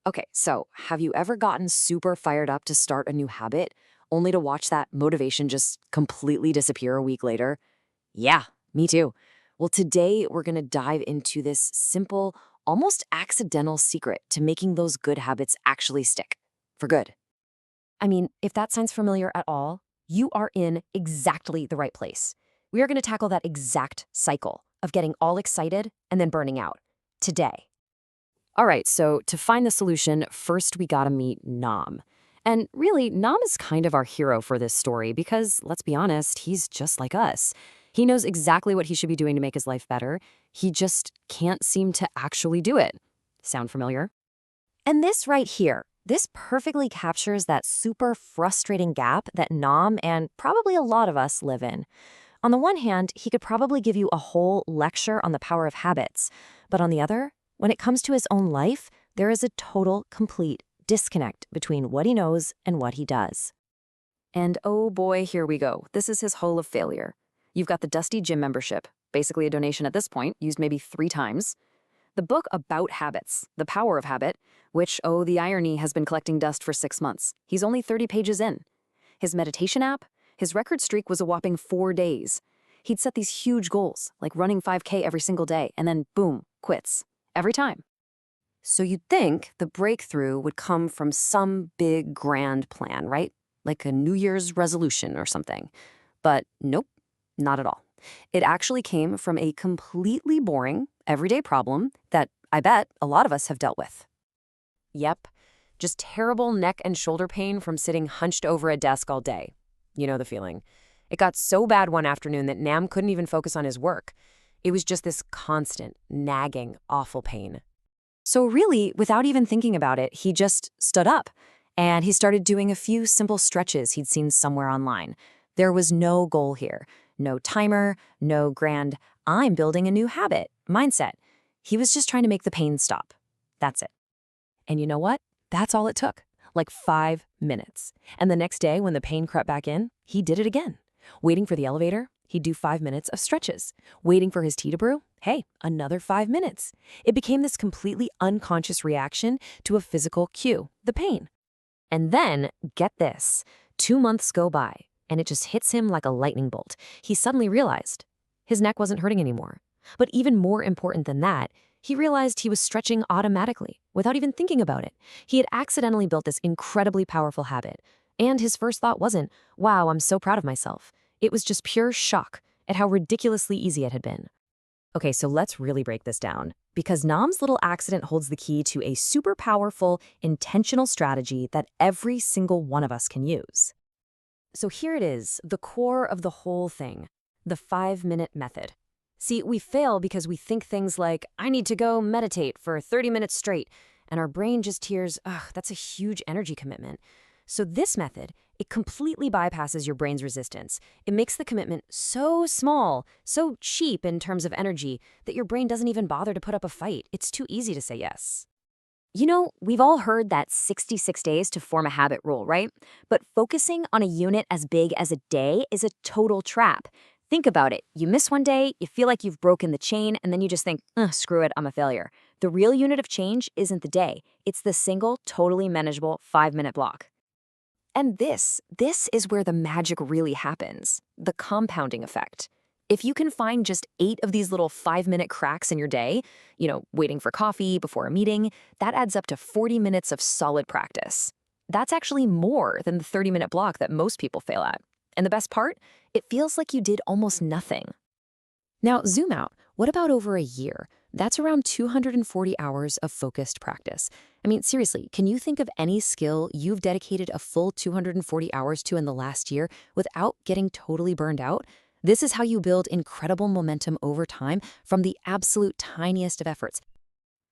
Okay, so have you ever gotten super fired up to start a new habit, only to watch that motivation just completely disappear a week later? Yeah, me too. Well, today we're going to dive into this simple, almost accidental secret to making those good habits actually stick for good. If that sounds familiar at all, you are in exactly the right place. We are going to tackle that exact cycle of getting all excited and then burning out today. All right, so to find the solution, first we got to meet Nam. And really, Nam is kind of our hero for this story because, let's be honest, he's just like us. He knows exactly what he should be doing to make his life better. He just can't seem to actually do it. Sound familiar? And this right here, this perfectly captures that super frustrating gap that Nam and probably a lot of us live in. On the one hand, he could probably give you a whole lecture on the power of habits. But on the other, when it comes to his own life, there is a total, complete disconnect between what he knows and what he does. And oh boy, here we go. This is his hole of failure. You've got the dusty gym membership, basically a donation at this point, used maybe 3 times. The book about habits, The Power of Habit, which, oh, the irony, has been collecting dust for 6 months. He's only 30 pages in. His meditation app, his record streak was a whopping 4 days. He'd set these huge goals, like running 5K every single day, and then boom, quits. Every time. So you'd think the breakthrough would come from some big grand plan, right? Like a New Year's resolution or something. But nope, not at all. It actually came from a completely boring, everyday problem that I bet a lot of us have dealt with. Yep, just terrible neck and shoulder pain from sitting hunched over a desk all day. You know the feeling. It got so bad one afternoon that Nam couldn't even focus on his work. It was just this constant, nagging, awful pain. So really, without even thinking about it, he just stood up and he started doing a few simple stretches he'd seen somewhere online. There was no goal here, no timer, no grand, I'm building a new habit mindset. He was just trying to make the pain stop. That's it. And you know what? That's all it took. Like 5 minutes. And the next day, when the pain crept back in, he did it again. Waiting for the elevator, he'd do 5 minutes of stretches. Waiting for his tea to brew, hey, another 5 minutes. It became this completely unconscious reaction to a physical cue, the pain. And then, get this, 2 months go by, and it just hits him like a lightning bolt. He suddenly realized his neck wasn't hurting anymore. But even more important than that, he realized he was stretching automatically, without even thinking about it. He had accidentally built this incredibly powerful habit. And his first thought wasn't, wow, I'm so proud of myself. It was just pure shock at how ridiculously easy it had been. Okay, so let's really break this down, because Nam's little accident holds the key to a super powerful, intentional strategy that every single one of us can use. So here it is, the core of the whole thing, the 5-minute method. See, we fail because we think things like, I need to go meditate for 30 minutes straight, and our brain just hears, ugh, that's a huge energy commitment. So this method, it completely bypasses your brain's resistance. It makes the commitment so small, so cheap in terms of energy, that your brain doesn't even bother to put up a fight. It's too easy to say yes. You know, we've all heard that 66 days to form a habit rule, right? But focusing on a unit as big as a day is a total trap. Think about it. You miss one day, you feel like you've broken the chain, and then you just think, screw it, I'm a failure. The real unit of change isn't the day. It's the single, totally manageable 5-minute block. And this is where the magic really happens, the compounding effect. If you can find just 8 of these little 5-minute cracks in your day, waiting for coffee before a meeting, that adds up to 40 minutes of solid practice. That's actually more than the 30-minute block that most people fail at. And the best part? It feels like you did almost nothing. Now, zoom out. What about over a year? That's around 240 hours of focused practice. Seriously, can you think of any skill you've dedicated a full 240 hours to in the last year without getting totally burned out? This is how you build incredible momentum over time from the absolute tiniest of efforts.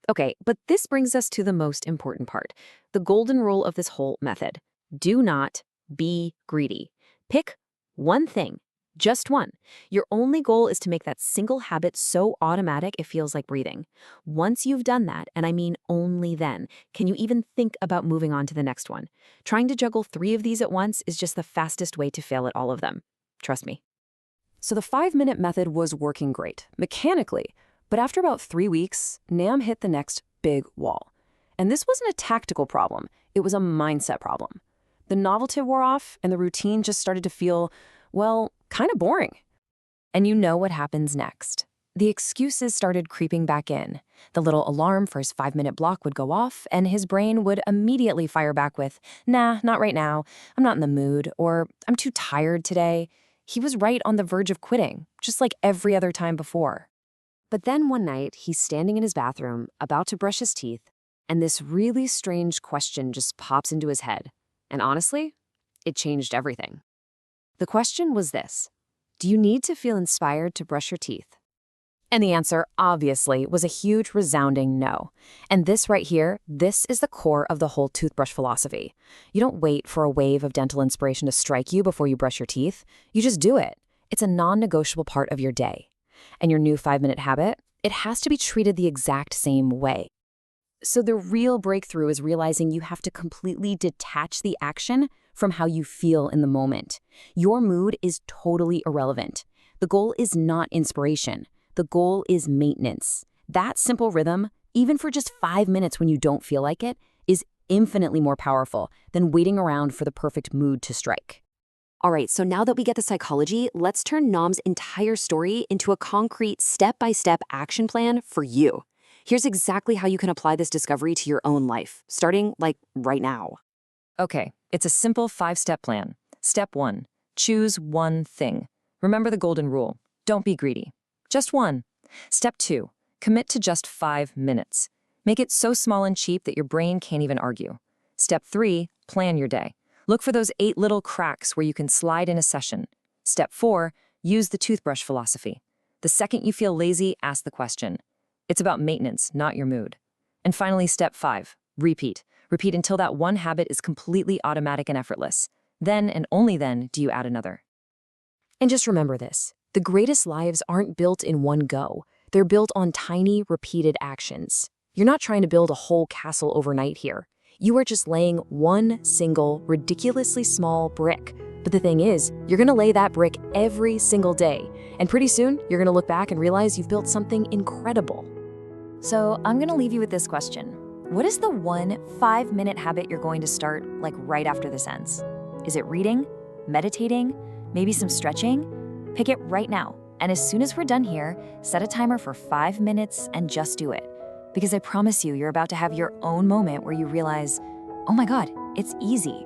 Okay, but this brings us to the most important part, the golden rule of this whole method. Do not be greedy. Pick one thing, just one. Your only goal is to make that single habit so automatic it feels like breathing. Once you've done that, and I mean only then, can you even think about moving on to the next one. Trying to juggle 3 of these at once is just the fastest way to fail at all of them. Trust me. So the 5-minute method was working great, mechanically, but after about 3 weeks, Nam hit the next big wall. And this wasn't a tactical problem, it was a mindset problem. The novelty wore off, and the routine just started to feel, well, kind of boring. And you know what happens next. The excuses started creeping back in. The little alarm for his 5-minute block would go off, and his brain would immediately fire back with, nah, not right now, I'm not in the mood, or I'm too tired today. He was right on the verge of quitting, just like every other time before. But then one night, he's standing in his bathroom, about to brush his teeth, and this really strange question just pops into his head. And honestly, it changed everything. The question was this: do you need to feel inspired to brush your teeth? And the answer, obviously, was a huge, resounding no. And this right here, this is the core of the whole toothbrush philosophy. You don't wait for a wave of dental inspiration to strike you before you brush your teeth. You just do it. It's a non-negotiable part of your day. And your new 5-minute habit, it has to be treated the exact same way. So the real breakthrough is realizing you have to completely detach the action from how you feel in the moment. Your mood is totally irrelevant. The goal is not inspiration. The goal is maintenance. That simple rhythm, even for just 5 minutes when you don't feel like it, is infinitely more powerful than waiting around for the perfect mood to strike. All right, so now that we get the psychology, let's turn Nam's entire story into a concrete step-by-step action plan for you. Here's exactly how you can apply this discovery to your own life, starting right now. Okay, it's a simple 5-step plan. Step 1, choose one thing. Remember the golden rule, don't be greedy. Just one. Step 2, commit to just 5 minutes. Make it so small and cheap that your brain can't even argue. Step 3, plan your day. Look for those 8 little cracks where you can slide in a session. Step 4, use the toothbrush philosophy. The second you feel lazy, ask the question. It's about maintenance, not your mood. And finally, step 5, repeat. Repeat until that one habit is completely automatic and effortless. Then and only then do you add another. And just remember this. The greatest lives aren't built in one go. They're built on tiny, repeated actions. You're not trying to build a whole castle overnight here. You are just laying one single, ridiculously small brick. But the thing is, you're gonna lay that brick every single day. And pretty soon, you're gonna look back and realize you've built something incredible. So I'm gonna leave you with this question. What is the one 5-minute habit you're going to start right after this ends? Is it reading? Meditating? Maybe some stretching? Pick it right now, and as soon as we're done here, set a timer for 5 minutes and just do it. Because I promise you, you're about to have your own moment where you realize, oh my God, it's easy.